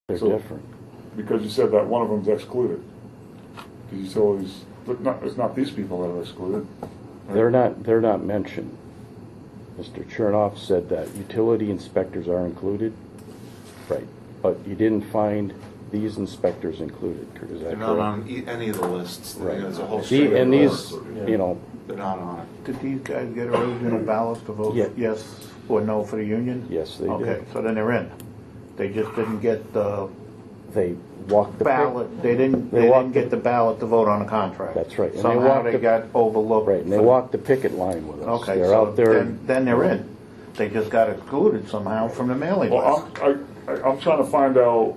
They're different. Because you said that one of them's excluded. The utilities, but it's not these people that are excluded. Right? They're not mentioned. Mr. Chernoff said that utility inspectors are included. Right. But you didn't find these inspectors included. Is that They're correct? not on any of the lists. Right. There's a whole And these, list. you know. They're not on it. Did these guys get original ballots to vote yes or no for the union? Yes, they did. Okay, so then they're in. They just didn't get the They walked the ballot. They didn't get the ballot to vote on a contract. That's right. And Somehow they got overlooked. Right, and they walked the picket line with us. Okay, They're so out there. then they're in. They just got excluded somehow from the mailing list. Well, I'm trying to find out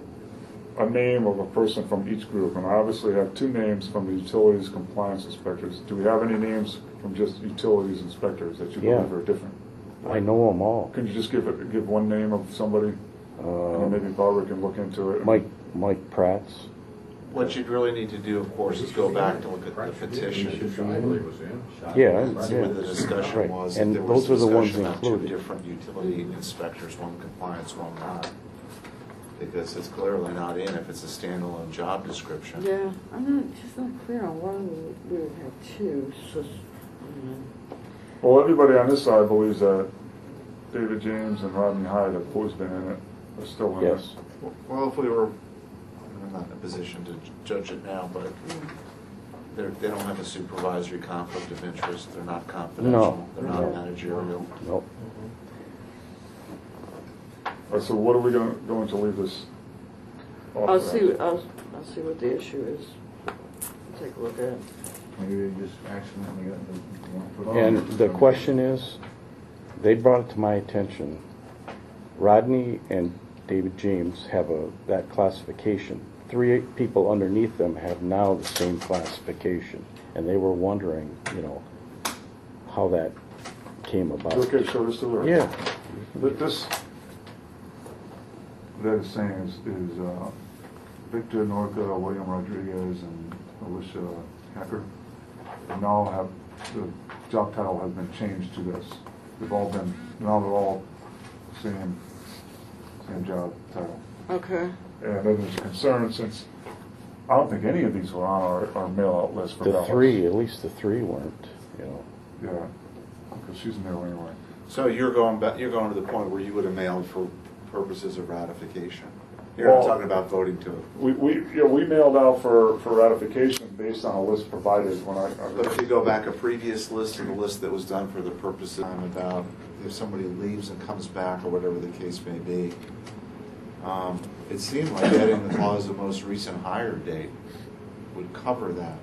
a name of a person from each group, and I obviously have two names from the utilities compliance inspectors. Do we have any names from just utilities inspectors that you believe are different? I know them all. Can you just give one name of somebody? And then maybe Barbara can look into it. Mike Pratt's. What you'd really need to do, of course, is go back to look at the petition. Yeah, And see what the discussion Right. was. And There was those are the ones discussion about two included. different utility inspectors, one compliance, one not. Because it's clearly not in if it's a standalone job description. Yeah, I'm just not clear on why we would have two. So, Well, everybody on this side believes that David James and Rodney Hyde have always been in it, are still in Yes. it. Well, if we were, I'm not in a position to judge it now, but they don't have a supervisory conflict of interest. They're not confidential. They're not No. managerial. Nope. All right, so what are we going to leave this off I'll of? I'll see what the issue is. Take a look at it. Maybe they just accidentally got the one put on. And the question is, they brought it to my attention, Rodney and David James have that classification. 3 people underneath them have now the same classification. And they were wondering, how that came about. Okay, show this to her. Yeah. This that is saying is Victor Norca, William Rodriguez, and Alicia Hacker. And now the job title has been changed to this. Now they're all same job title. Okay. And then there's a concern since I don't think any of these were on our mail-out list for The ballots. 3, at least the 3 weren't, Yeah, because she's new anyway. So you're going to the point where you would have mailed for purposes of ratification. You're Well, not talking about voting to it. We mailed out for ratification based on a list provided when I. But if you go back a previous list and the list that was done for the purpose of about if somebody leaves and comes back or whatever the case may be, it seemed like adding the clause of most recent hire date would cover that.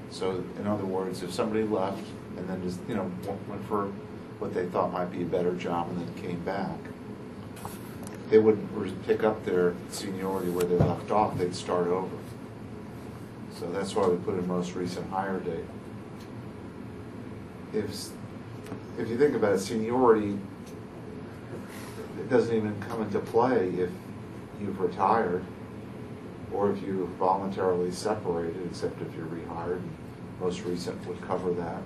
So in other words, if somebody left and then just went for what they thought might be a better job and then came back, they wouldn't pick up their seniority where they left off, they'd start over. So that's why we put in most recent hire date. If you think about it, seniority, it doesn't even come into play if you've retired or if you voluntarily separated, except if you're rehired. Most recent would cover that.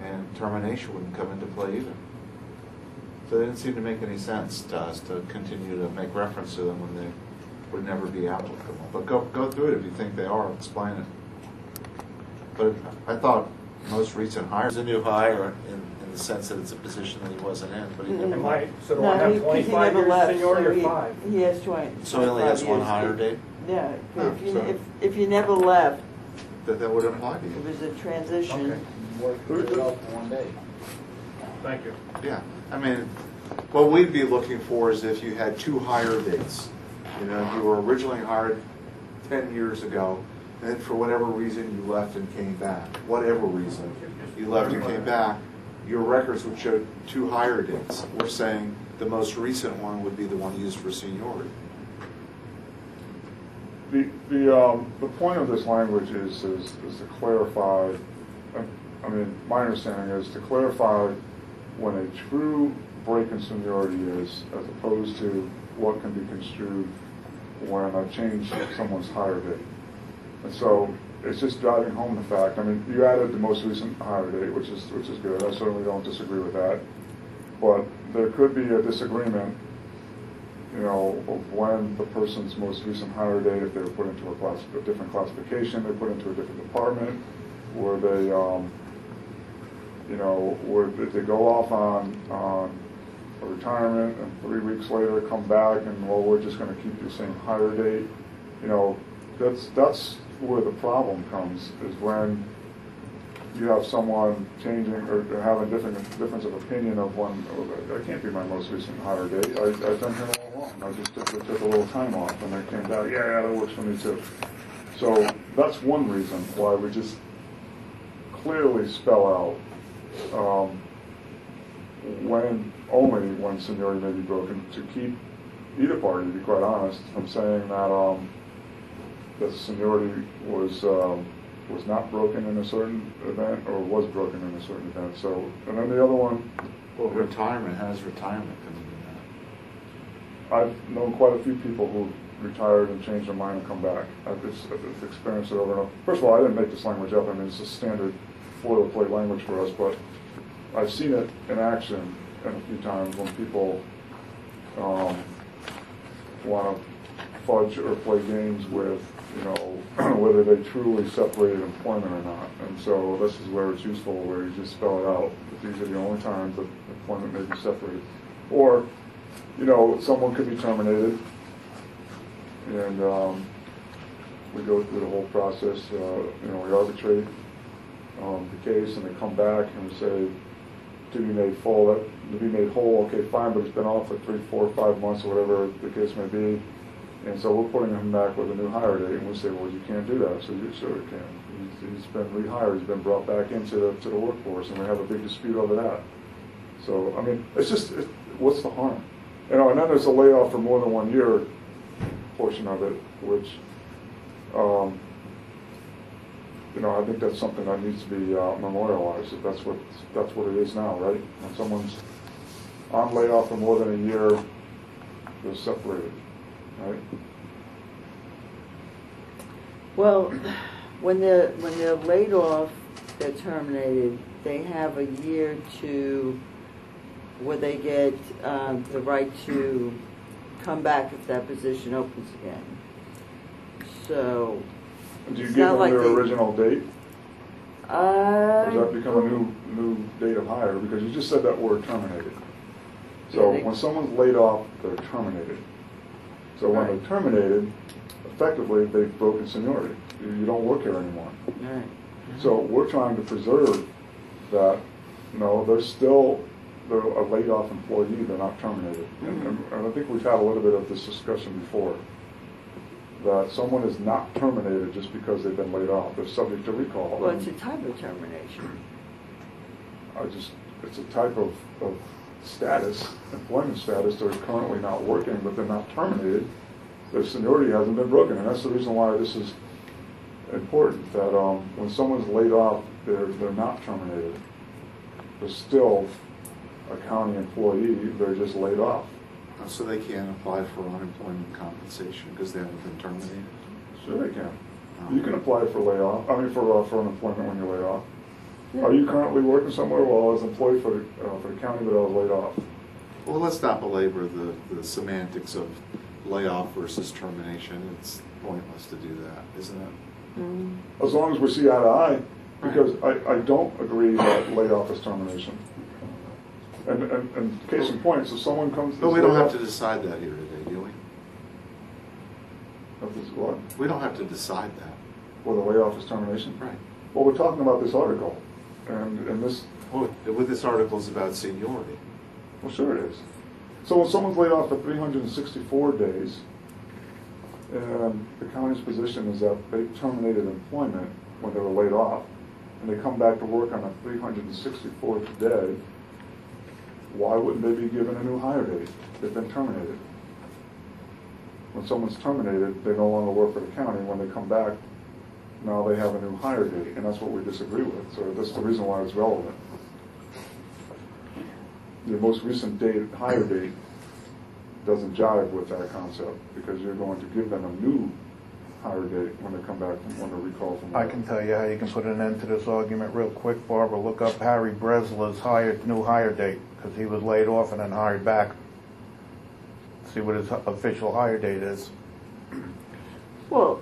And termination wouldn't come into play either. So it didn't seem to make any sense to us to continue to make reference to them when they would never be applicable. But go through it if you think they are, explain it. But I thought most recent hire is a new hire in the sense that it's a position that he wasn't in, but he never left. So do I have 25 years seniority or 5? He has 20. So he only has one 25 hire years. date? Yeah, Oh, so- if you never left, That would apply to it you. was a transition. Okay. Thank you. Yeah, I mean, what we'd be looking for is if you had 2 hire dates. You were originally hired 10 years ago, and then for whatever reason you left and came back. Whatever reason you left and came back, your records would show 2 hire dates. We're saying the most recent one would be the one used for seniority. The point of this language is to clarify. I mean, my understanding is to clarify when a true break in seniority is, as opposed to what can be construed when I change someone's hire date. And so it's just driving home the fact. I mean, you added the most recent hire date, which is good. I certainly don't disagree with that. But there could be a disagreement you know, of when the person's most recent hire date, if they were put into a different classification, they put into a different department, were they, you know, did they go off on a retirement and 3 weeks later come back and, well, we're just going to keep the same hire date? You know, that's where the problem comes, is when you have someone changing or having difference of opinion of when, oh, that can't be my most recent hire date. I've been here all along. I just took a little time off and I came back. Yeah, that works for me too. So that's one reason why we just clearly spell out when seniority may be broken, to keep either party, to be quite honest, from saying that seniority was not broken in a certain event or was broken in a certain event. So, and then the other one, Well, retirement has retirement coming in I've known quite a few people who retired and changed their mind and come back. I've experienced it over and over. First of all, I didn't make this language up. I mean, it's a standard boilerplate language for us, but I've seen it in action a few times when people want to fudge or play games with, you know, whether they truly separated employment or not. And so this is where it's useful, where you just spell it out. That these are the only times that employment may be separated. Or, you know, someone could be terminated, and we go through the whole process. You know, we arbitrate the case, and they come back and we say, to be made full, to be made whole, okay, fine, but it's been off for 3, 4, 5 months, or whatever the case may be. And so we're putting him back with a new hire date, and we say, well, you can't do that. So you sure can. He's been rehired. He's been brought back into the workforce, and we have a big dispute over that. So, I mean, it's just, what's the harm? You know, and then there's a layoff for more than 1 year portion of it, which, you know, I think that's something that needs to be memorialized. If that's what it is now, right? When someone's on layoff for more than a year, they're separated. Right. Well, when they're laid off, they're terminated, they have a year to where they get the right to come back if that position opens again. So, do you it's give not them like their they- original date? Or does that become a new date of hire? Because you just said that word, terminated. So Yeah, when someone's laid off, they're terminated. So when Right. they're terminated, effectively they've broken seniority. You don't work here anymore. Right. So we're trying to preserve that. No, they're a laid off employee. They're not terminated. And I think we've had a little bit of this discussion before. That someone is not terminated just because they've been laid off. They're subject to recall. Well, it's a type of termination. It's a type of status, employment status. They're currently not working, but they're not terminated. Their seniority hasn't been broken, and that's the reason why this is important. That when someone's laid off, they're not terminated. They're still a county employee. They're just laid off. So they can't apply for unemployment compensation because they haven't been terminated? Sure, they can. You can apply for layoff. I mean, for unemployment when you're laid off. Are you currently working somewhere? Well, I was employed for the county, but I was laid off. Well, let's not belabor the semantics of layoff versus termination. It's pointless to do that, isn't it? As long as we see eye to eye, because I don't agree that layoff is termination. And case in point, so someone comes. But we don't have to decide that here today, do we? What? We don't have to decide that. Well, the layoff is termination. Right. Well, we're talking about this article, and this. Well, with this article is about seniority. Well, sure it is. So when someone's laid off for 364 days, and the county's position is that they terminated employment when they were laid off, and they come back to work on a 364th day, why wouldn't they be given a new hire date? They've been terminated. When someone's terminated, they no longer work for the county. When they come back, now they have a new hire date, and that's what we disagree with. So that's the reason why it's relevant. Your most recent hire date doesn't jive with that concept, because you're going to give them a new hire date when they come back when they recall from work. I can tell you how you can put an end to this argument real quick, Barbara. Look up Harry Breslau's new hire date, because he was laid off and then hired back. see what his official hire date is. Well,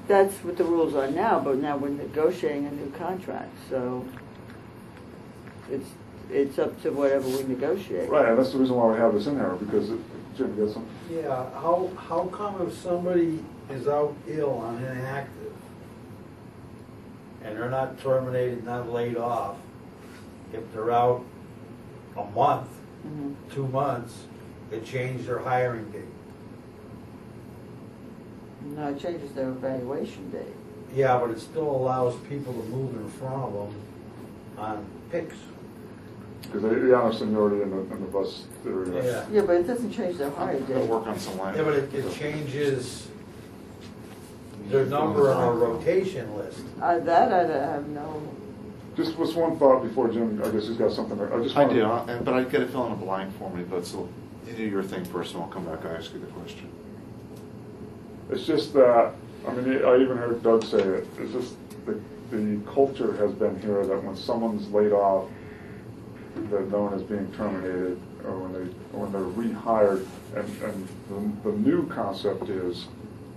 that's what the rules are now, but now we're negotiating a new contract, so it's up to whatever we negotiate. Right, and that's the reason why we have this in here, because, Jim, you got something? Yeah, how come if somebody is out ill on inactive and they're not terminated, not laid off, if they're out a month, Mhm. 2 months, they change their hiring date? No, it changes their evaluation date. Yeah, but it still allows people to move in front of them on picks. Because they honor seniority in the bus area. Yeah. Yeah, but it doesn't change their hire Gotta date. work on some language. Yeah, but it changes their number on our rotation list. That I have no, Just what's one thought before Jim, I guess he's got something, I just I want do, to... but I get it fill in a blank for me, but so, you do your thing first and I'll come back and ask you the question. It's just that, I mean, I even heard Doug say it, it's just the culture has been here that when someone's laid off, they're known as being terminated, or when they're rehired, and the new concept is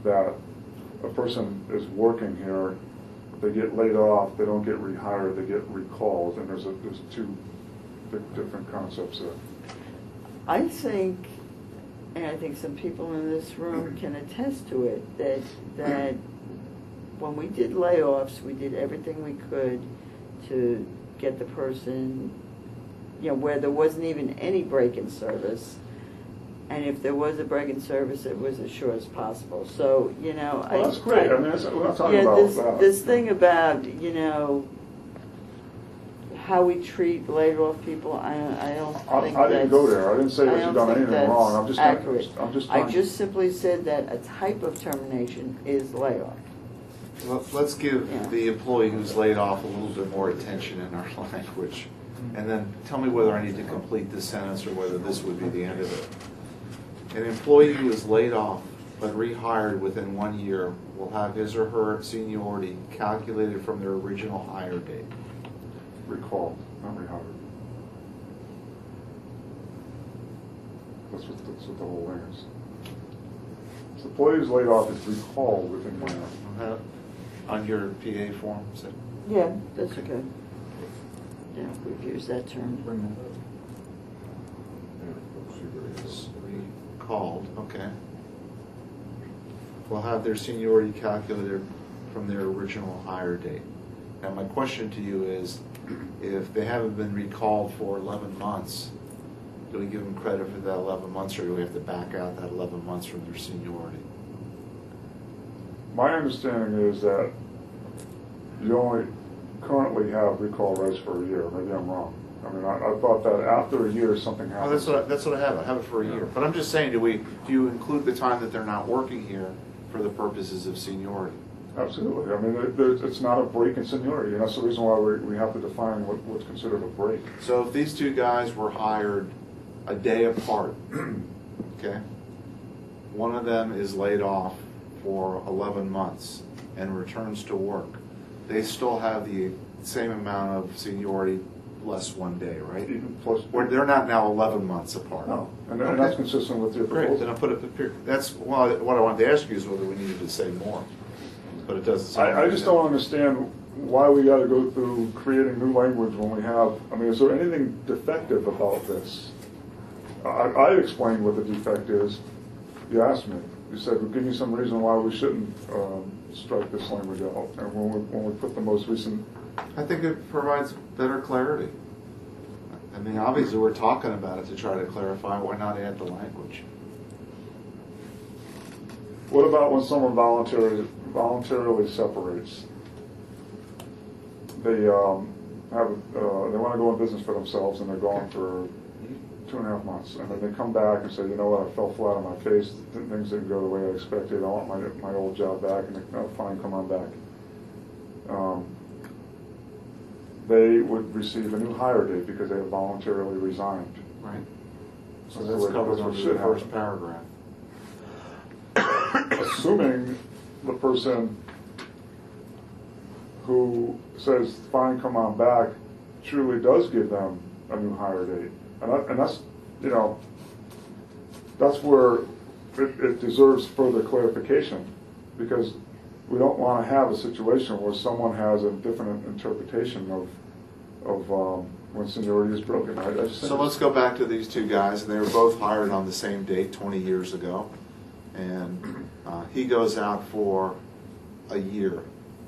that a person is working here, they get laid off, they don't get rehired, they get recalled, and there's two different concepts there. I think, and I think some people in this room can attest to it, that when we did layoffs, we did everything we could to get the person, where there wasn't even any break in service. And if there was a break in service, it was as short as possible. So, Well, that's great, I mean, we're not talking about that. this thing about, how we treat laid off people, I don't think I didn't go there, I didn't say that I you've don't done think anything that's wrong, I'm just accurate. trying. I just simply said that a type of termination is layoff. Let's give Yeah. the employee who's laid off a little bit more attention in our language. And then tell me whether I need to complete this sentence or whether this would be the end of it. An employee who is laid off but rehired within 1 year will have his or her seniority calculated from their original hire date. Recalled, not rehired. That's what the whole thing is. So employee who's laid off is recalled within 1 year. On your PA form, is it? Yeah, that's okay. Yeah, we've used that term. Recalled, okay. Will have their seniority calculated from their original hire date. Now, my question to you is, if they haven't been recalled for 11 months, do we give them credit for that 11 months, or do we have to back out that 11 months from their seniority? My understanding is that you only currently have recall rights for a year. Maybe I'm wrong. I mean, I thought that after a year something Oh, happens. that's what I have. I have it for a year. But I'm just saying, do you include the time that they're not working here for the purposes of seniority? Absolutely. I mean, it's not a break in seniority, and that's the reason why we have to define what's considered a break. So if these two guys were hired a day apart, okay, one of them is laid off for 11 months and returns to work, they still have the same amount of seniority less 1 day, right? Even plus, Where they're not now 11 months apart. no, and Okay. that's consistent with your Great, then proposal. I'll put it, that's, well, what I wanted to ask you is whether we needed to say more, but it doesn't sound I like just that. don't understand why we got to go through creating new language when we have, I mean, is there anything defective about this? I explained what the defect is. You asked me. You said, well, give me some reason why we shouldn't strike this language out. And when we put the most recent, I think it provides better clarity. I mean, obviously, we're talking about it to try to clarify, why not add the language? what about when someone voluntarily separates? They they want to go in business for themselves and they're gone for 2.5 months, and then they come back and say, you know what, I fell flat on my face, things didn't go the way I expected, I want my old job back, and they, oh, fine, come on back. They would receive a new hire date because they have voluntarily resigned. Right. So That's that's the way- covered that's what under should the first happen. paragraph. Assuming the person who says, fine, come on back, truly does give them a new hire date. And that's, that's where it deserves further clarification, because we don't want to have a situation where someone has a different interpretation of when seniority is broken. I just think So let's go back to these two guys, and they were both hired on the same date 20 years ago. And he goes out for a year.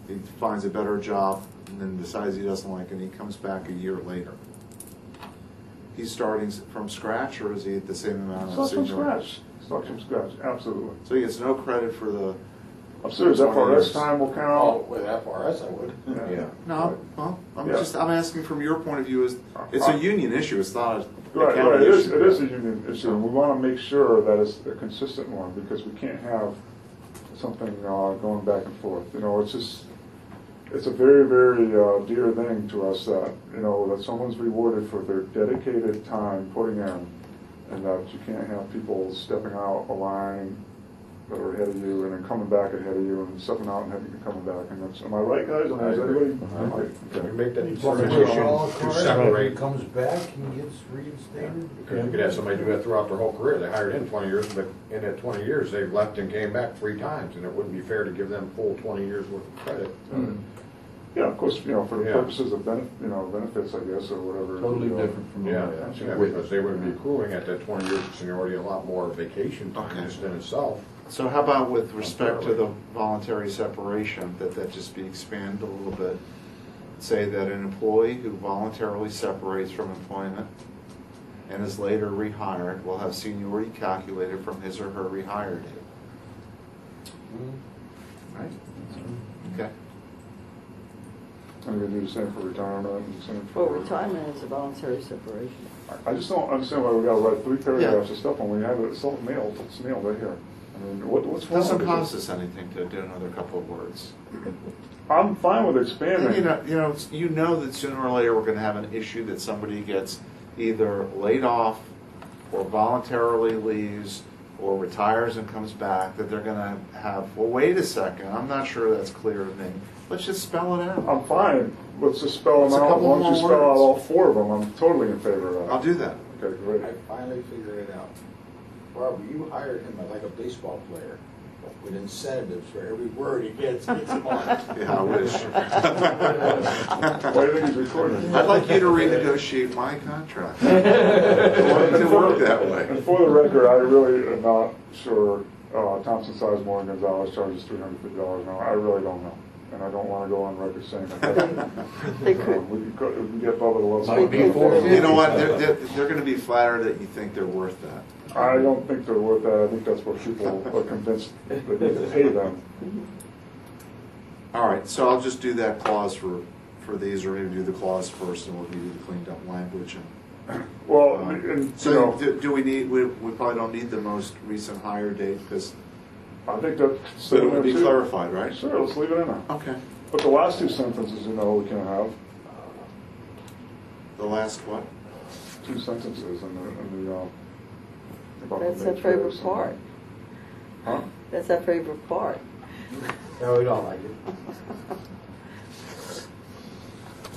He finds a better job and then decides he doesn't like it, and he comes back a year later. He's starting from scratch, or is he at the same amount of Start from seniority? scratch. Start from scratch, absolutely. So he gets no credit for the... I'm serious, 20 FRS years. time will Oh, count. with FRS, I would. Yeah. No, well, I'm Yeah. asking from your point of view, it's a union issue, it's not a Right, county right, it issue. is a union issue, and we want to make sure that it's a consistent one, because we can't have something going back and forth. You know, it's a very, very dear thing to us that, you know, that someone's rewarded for their dedicated time putting in, and that you can't have people stepping out a line that are ahead of you and then coming back ahead of you and stepping out and having to come back. And that's, am I right, guys? I mean, is everybody? Can you Okay. make that Well, determination all to cars, when he separate? comes back, he gets reinstated. Because you could have somebody do that throughout their whole career. They hired in 20 years, but in that 20 years, they've left and came back 3 times, and it wouldn't be fair to give them full 20 years worth of credit. Yeah, of course, you know, for the Yeah. purposes of benefits, I guess, or whatever. Totally you know. different from the Yeah, way yeah, because they would be accruing at that 20 years of seniority a lot more vacation time Okay. just in itself. So how about with respect to the voluntary separation, that just be expanded a little bit? Say that an employee who voluntarily separates from employment and is later rehired will have seniority calculated from his or her rehire date. Right? Okay. And we do the same for retirement and the same for. Well, retirement is a voluntary separation. I just don't understand why we gotta write 3 paragraphs of stuff when we have it self-mailed, it's mailed right here. I mean, what's wrong Doesn't with cost this? us anything to do another couple of words. I'm fine with And expanding. you know that sooner or later we're going to have an issue that somebody gets either laid off or voluntarily leaves or retires and comes back, that they're going to have, well, wait a second, I'm not sure that's clear to me. Let's just spell it out. I'm fine, let's just spell It's them a out, as couple long as you more spell out words. all 4 of them, I'm totally in favor of that. I'll do that. Okay, great. I finally figured it out. Barbara, you hired him like a baseball player with incentives for every word he gets him on. Yeah, I wish. Why do you think he's recording? I'd like you to renegotiate my contract. I want it to work that way. And for the record, I really am not sure Thompson Sizemore and Gonzalez charges $350 an hour. I really don't know. And I don't want to go on record saying that. They could. We can get Bubba to love Might be $450. You know what, they're going to be flattered that you think they're worth that. I don't think they're worth that. I think that's what people are convinced they need to pay them. All right, so I'll just do that clause for these, or maybe do the clause first, and we'll give you the cleaned up language. Well, and, you So know, do we need, we probably don't need the most recent hire date, because I think that. it would be clarified, right? Sure, let's leave it in there. Okay. But the last 2 sentences, you know, we can have The last what? 2 sentences in the about the That's our matrix favorite and- part. Huh? That's our favorite part. No, we don't like it.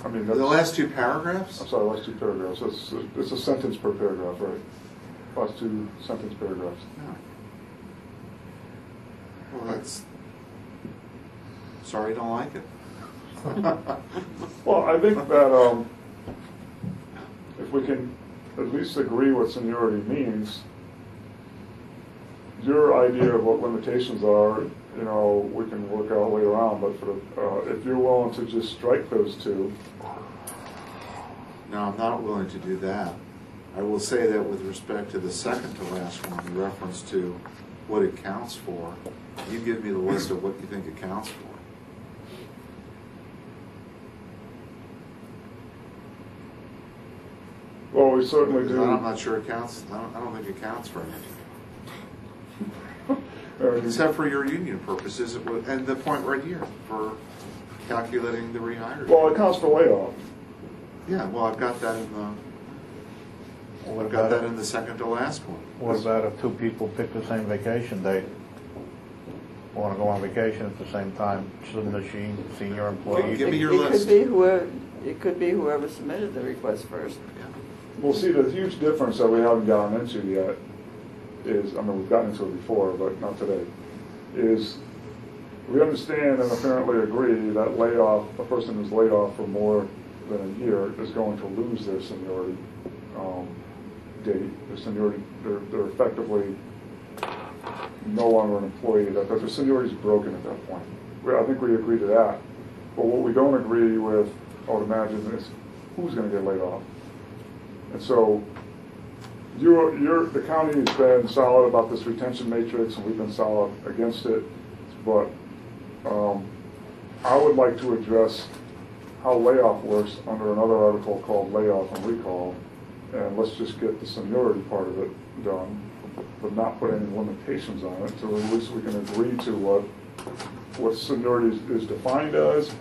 I mean, The that's, last 2 paragraphs? I'm sorry, last 2 paragraphs. It's a sentence per paragraph, right? Last 2 sentence paragraphs. No. Well, that's, sorry you don't like it. Well, I think that if we can at least agree what seniority means, your idea of what limitations are, you know, we can work out later on. But for the, if you're willing to just strike those 2, No, I'm not willing to do that. I will say that with respect to the second to last one, in reference to what it counts for, you give me the list of what you think it counts for. well, we certainly Because do. I'm not sure it counts, I don't think it counts for anything. Uh, Except for your union purposes, and the point right here, for calculating the rehire. well, it counts for layoff. Yeah, well, I've got that in the, What I've got about that it? in the second to last one. What about if 2 people pick the same vacation date? Want to go on vacation at the same time, shouldn't the senior employee? Give me your It list. It could be whoever submitted the request first. Yeah. Well, see, the huge difference that we haven't gotten into yet is, I mean, we've gotten into it before, but not today, is we understand and apparently agree that a person who's laid off for more than a year is going to lose their seniority date. Their seniority, they're effectively no longer an employee. That their seniority is broken at that point. I think we agree to that. But what we don't agree with, I would imagine, is who's going to get laid off. And so the county has been solid about this retention matrix, and we've been solid against it. But I would like to address how layoff works under another article called layoff and recall, and let's just get the seniority part of it done, but not put any limitations on it, so at least we can agree to what seniority is defined as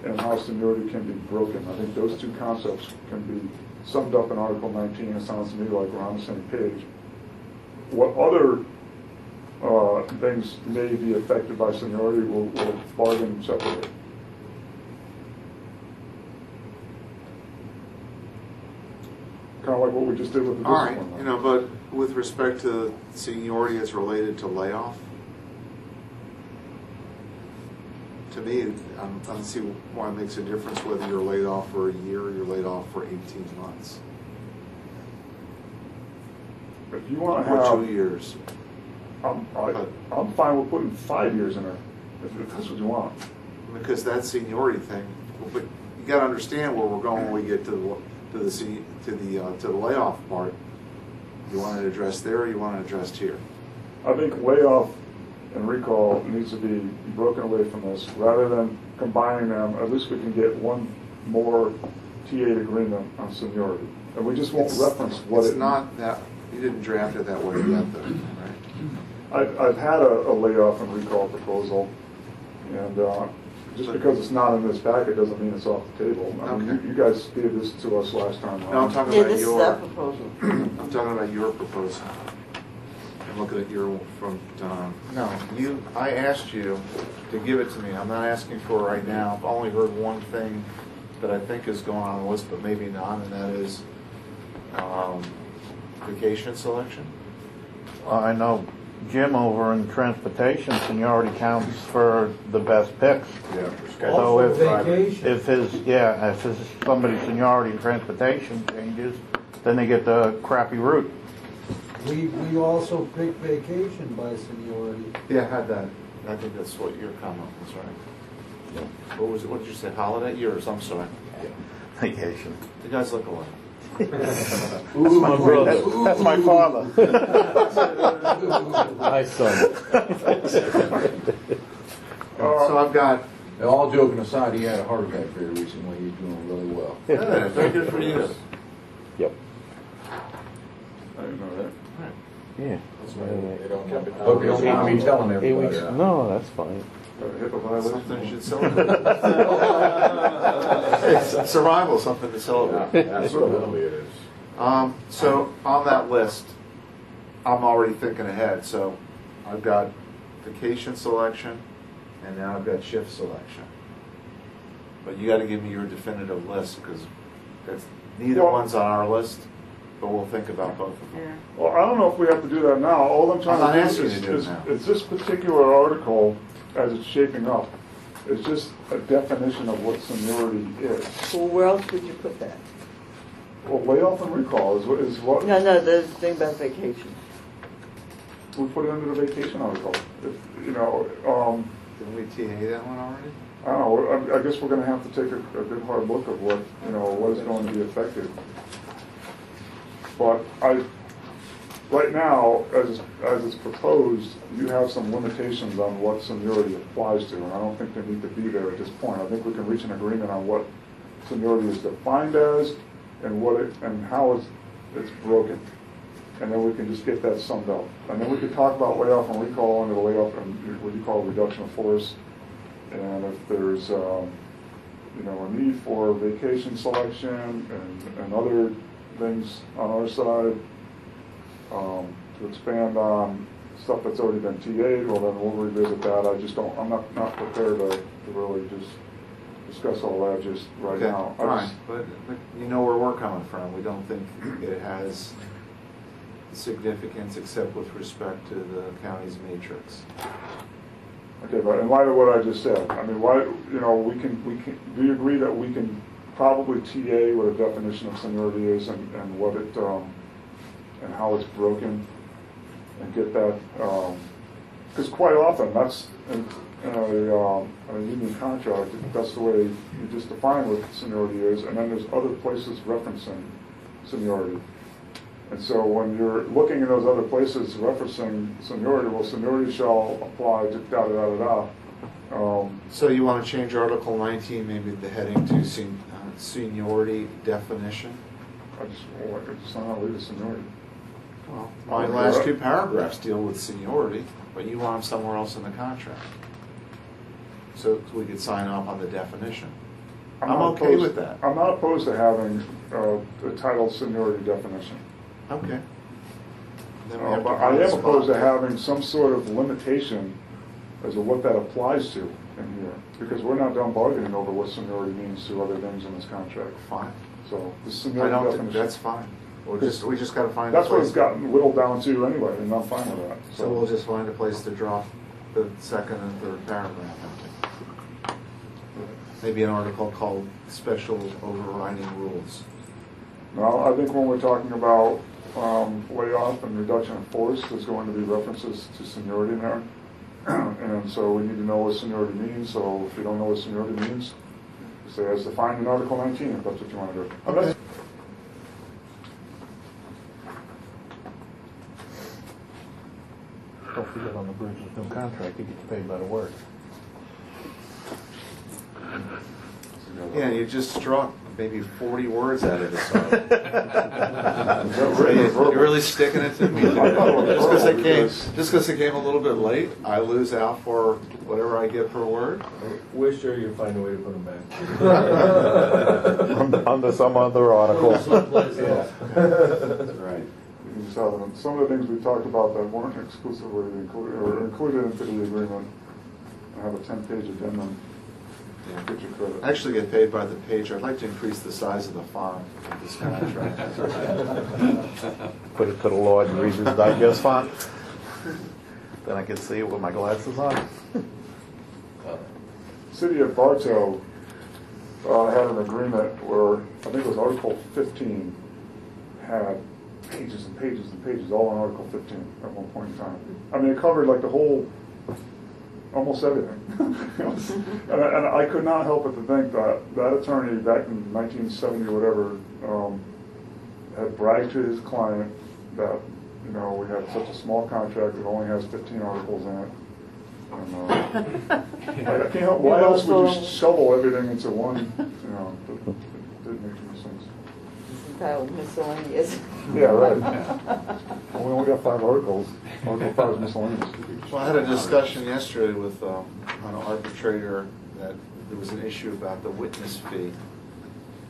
and how seniority can be broken. I think those two concepts can be summed up in Article 19. It sounds to me like we're on the same page. What other things may be affected by seniority will bargain separately. Kind of like what we just did with the All right, discipline. but with respect to seniority as related to layoff, to me, I don't see why it makes a difference whether you're laid off for a year or you're laid off for 18 months If you want to or have, 2 years. I'm fine with putting 5 years in there, if that's what you want. Because that seniority thing, but you got to understand where we're going when we get to the layoff part. You want it addressed there, or you want it addressed here? I think layoff and recall needs to be broken away from this. Rather than combining them, at least we can get one more TA agreement on seniority. And we just won't reference what it's it... not that, you didn't draft it that way yet, though, right? I've had a layoff and recall proposal, and just because it's not in this packet doesn't mean it's off the table. I mean, Okay. you guys gave this to us last time around. No, I'm talking Yeah, about this is our your, proposal. I'm talking about your proposal. I'm looking at your from Don. No, I asked you to give it to me. I'm not asking for it right now. I've only heard one thing that I think is going on the list, but maybe not, and that is vacation selection. I know Jim over in transportation, seniority counts for the best picks. Yeah, for So schedule. Also if, vacation. if his somebody's seniority in transportation changes, then they get the crappy route. We also pick vacation by seniority. Yeah, I had that. I think that's what your comment was, right? What was it? What did you say? Holiday? Yours? I'm sorry. Vacation. You guys look alike. Ooh, my brother. That's my father. My son. So I've got. All joking aside, he had a heart attack very recently. He's doing really well. Yeah, very good for you. Yep. I didn't know that. Yeah. They don't hope you don't mind me telling 8 everybody. weeks. No, that's fine. HIPAA violation. Something you should celebrate. It's survival, something to celebrate. Absolutely it is. So on that list, I'm already thinking ahead. So I've got vacation selection, and now I've got shift selection. But you got to give me your definitive list because neither Well- one's on our list. But we'll think about both of them. Yeah. Well, I don't know if we have to do that now. All I'm I'm trying not to asking do you to do it is now. this particular article, as it's shaping up, is just a definition of what seniority is. Well, where else would you put that? Well, layoff and recall is what No, the thing about vacation. we put it under the vacation article. If, Didn't we TA that one already? I don't know. I guess we're going to have to take a good hard look at what is going to be affected. But right now, as it's proposed, you have some limitations on what seniority applies to, and I don't think they need to be there at this point. I think we can reach an agreement on what seniority is defined as and how it's broken, and then we can just get that summed up. And then we could talk about layoff and recall under the layoff and what you call reduction of force, and if there's a need for vacation selection and other things on our side to expand on stuff that's already been TA'd, well then we'll revisit that. I'm not prepared to really just discuss all that just right Okay, now. all right, but you know where we're coming from. We don't think it has significance except with respect to the county's matrix. Okay, but in light of what I just said, I mean, why, you know, we can, do you agree that we can probably TA what a definition of seniority is and what it, and how it's broken and get that, because quite often that's, in a union contract, that's the way you just define what seniority is, and then there's other places referencing seniority. And so when you're looking at those other places referencing seniority, well, seniority shall apply to da-da-da-da-da. So you want to change Article 19, maybe the heading to seniority definition? I just don't know, leave it seniority. Well, my last two paragraphs deal with seniority, but you want them somewhere else in the contract. So we could sign off on the definition. I'm not okay opposed- with that. I'm not opposed to having the title seniority definition. Okay. Then we have to But I find a am spot. opposed to having some sort of limitation as to what that applies to in here, because we're not done bargaining over what seniority means to other things in this contract. Fine. So the I seniority don't definition. think, that's fine. We just gotta find a That's what place. it's gotten whittled down to anyway, and I'm fine with that. So we'll just find a place to drop the second and third paragraph into. Maybe an article called Special Overriding Rules. No, I think when we're talking about layoff and reduction of force, there's going to be references to seniority in there. And so we need to know what seniority means, so if you don't know what seniority means, say as defined in Article 19, if that's what you want to do. Okay. Don't forget on the Bruce's new contract, he gets paid by the word. Yeah, you just struck maybe 40 words out of this one. You're really sticking it to me. Just because it came a little bit late, I lose out for whatever I get per word. We're sure you'll find a way to put them back. Under some other article. Someplace else. That's right. You just have some of the things we talked about that weren't exclusively included or included into the agreement. I have a 10-page addendum. Yeah. Get your credit. I actually get paid by the page. I'd like to increase the size of the font of this contract. Put it to the Lord and Reader's Digest font. Then I can see it with my glasses on. City of Bartow had an agreement where, I think it was Article 15, had pages and pages and pages, all on Article 15 at one point in time. I mean, it covered like the whole, almost everything. and I could not help but to think that that attorney back in 1970 or whatever had bragged to his client that, you know, we have such a small contract that only has 15 articles in it. And, I can't help, why else would you shovel everything into one, you know, it didn't make any sense. Entitled miscellaneous. Yeah, right. Well, we only got 5 articles. Article 5 is miscellaneous. So I had a discussion yesterday with an arbitrator that there was an issue about the witness fee.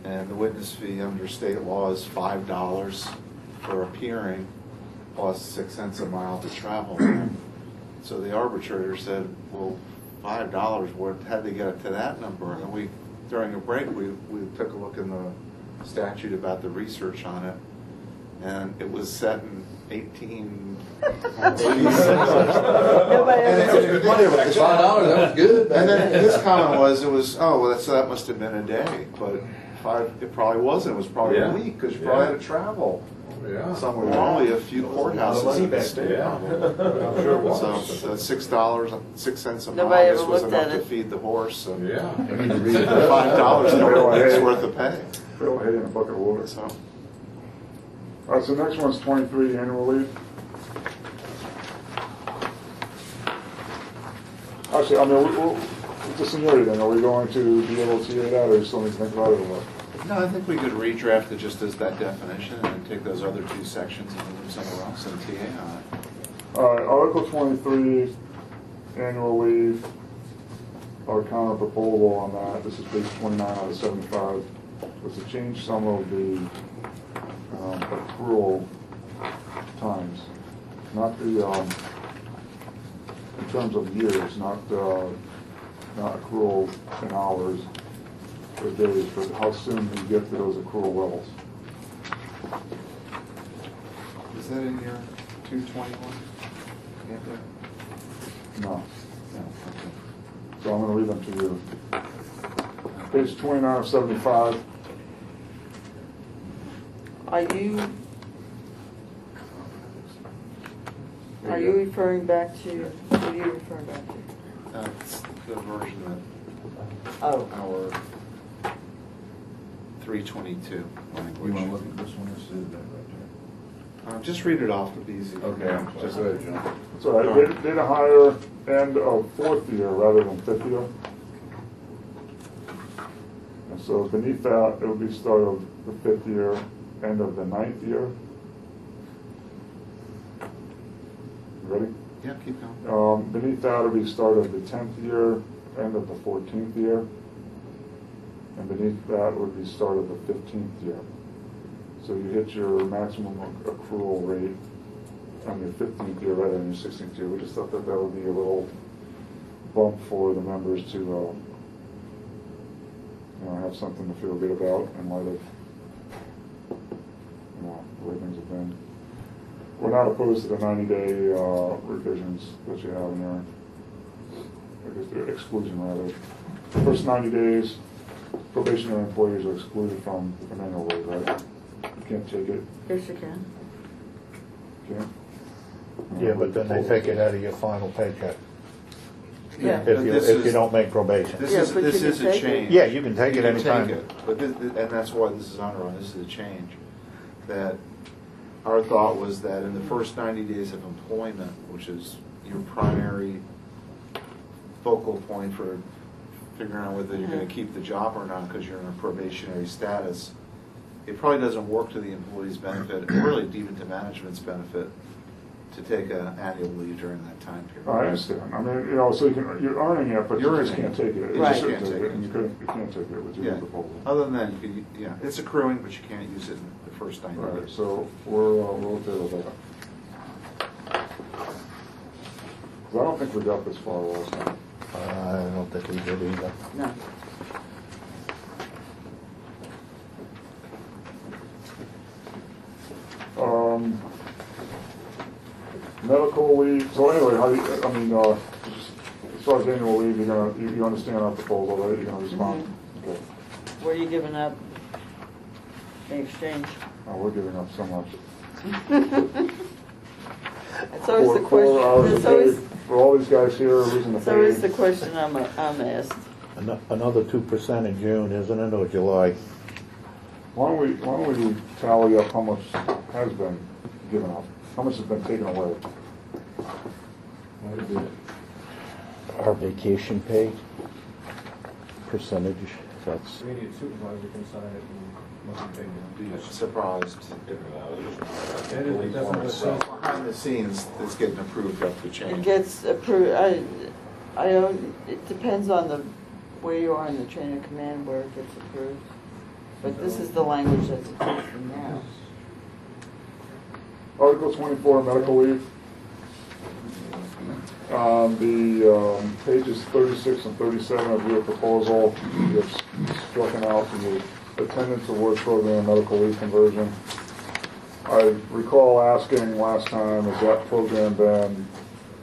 And the witness fee under state law is $5 for appearing, plus 6 cents a mile to travel there. So the arbitrator said, well, $5, how'd they get it to that number? And then during a break, we took a look in the statute about the research on it, and it was set in 1886. Nobody ever- $5, that was good. And then his comment was, so that must have been a day, but it probably wasn't. It was probably a week, because you probably had to travel Yeah. somewhere. There were only a few courthouses in the state. Yeah. I'm sure it was. So $6, 6 cents a mile, Nobody I guess ever was looked enough at to it. feed the horse. And Yeah. $5 no week's worth of pay. Fill a hay in a bucket of water. So, All right, so the next one's 23, annual leave. Actually, I mean, it's a seniority thing. Are we going to be able to TA that, or still need to think about it, or what? no, I think we could redraft it just as that definition and then take those other 2 sections and move them somewhere else and TA on it. All right, Article 23, annual leave. Our counter proposal on that, this is page 29 out of 75, was to change some of the accrual times. Not the, in terms of years, not accrual in hours or days, but how soon we get to those accrual levels. Is that in your 221? No. No, okay. So I'm gonna read them to you. Page 29 of 75. Are you referring back to, what are you referring back to? That's the version Oh, of our 322 You language. wanna look at this one, this is that right Just read it off, it'd be easy. there. Okay, Just- go ahead, John. So data hire end of 4th year rather than 5th year. And so beneath that, it would be start of the 5th year, end of the 9th year. Ready? Yeah, keep going. Beneath that would be start of the 10th year, end of the 14th year. And beneath that would be start of the 15th year. So you hit your maximum accrual rate on your 15th year rather than your 16th year. We just thought that that would be a little bump for the members to have something to feel good about in light of the way things have been. We're not opposed to the 90-day revisions that you have in there. I guess the exclusion rather. The first 90 days, probationary employees are excluded from an annual rate, right? You can't take it. yes, you can. Can't? Yeah, but then they take it out of your final paycheck Yeah. if you don't make probation. This Yeah, is, but this you is can a take it. change. Yeah, you can take You it can anytime. take it, but and that's why this is underlined, this is a change. That our thought was that in the first 90 days of employment, which is your primary focal point for figuring out whether you're going to keep the job or not because you're in a probationary status, it probably doesn't work to the employee's benefit, and really even to management's benefit, to take an annual leave during that time period. I understand. I mean, so you're earning it, but You're you just earning can't it. take it. You Right. just shouldn't Can't take take it, and you can't take it with your Yeah. proposal. Other than that, it's accruing, but you can't use it in the first 90 Right, days. so we're okay with that. 'Cause I don't think we got this far last time. I don't think we did either. No. Medical leave, so anyway, as far as annual leave, you understand our proposal, right? You're gonna respond? Okay. What are you giving up in exchange? Oh, we're giving up so much. That's always the 4 hours a question, day for all these guys here, losing the that's always the pay. question I'm asked. Another 2% in June, isn't it, or July? Why don't we tally up how much has been given up? How much has been taken away? Our vacation pay percentage, that's, We need a supervisor can sign it and must be Be surprised. That is, that's what it says. Behind the scenes, it's getting approved up the It chain. gets approved, I don't, it depends on where you are in the chain of command where it gets approved. But this is the language that's approved from now. Article 24, medical leave. The pages 36 and 37 of your proposal, you've struck out the attendance award program medical leave conversion. I recall asking last time, has that program been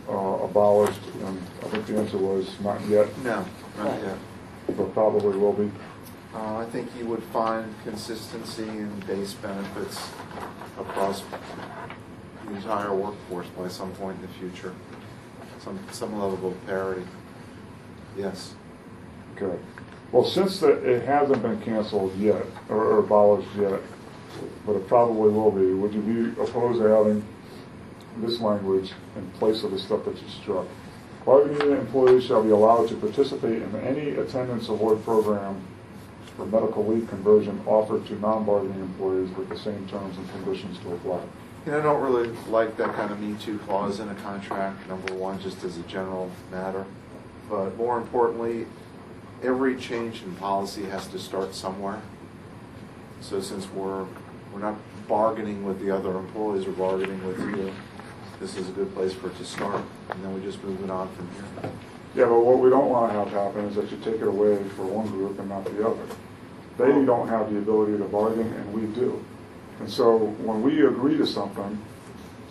abolished? And I think the answer was not yet, No, not yet. but probably will be. I think you would find consistency in base benefits across the entire workforce by some point in the future. Some level of parity. Yes. Okay. Well, since it hasn't been canceled yet, or abolished yet, but it probably will be, would you be opposed to having this language in place of the stuff that you struck? Bargaining unit employees shall be allowed to participate in any attendance award program for medical leave conversion offered to non-bargaining employees with the same terms and conditions to apply. I don't really like that kind of Me Too clause in a contract, number one, just as a general matter. But more importantly, every change in policy has to start somewhere. So since we're not bargaining with the other employees, we're bargaining with you, this is a good place for it to start. And then we just move it on from here. Yeah, but what we don't want to have happen is that you take it away for one group and not the other. They don't have the ability to bargain, and we do. And so when we agree to something,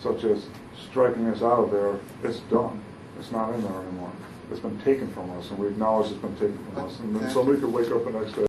such as striking us out of there, it's done. It's not in there anymore. It's been taken from us, and we acknowledge it's been taken from us. And then somebody could wake up the next day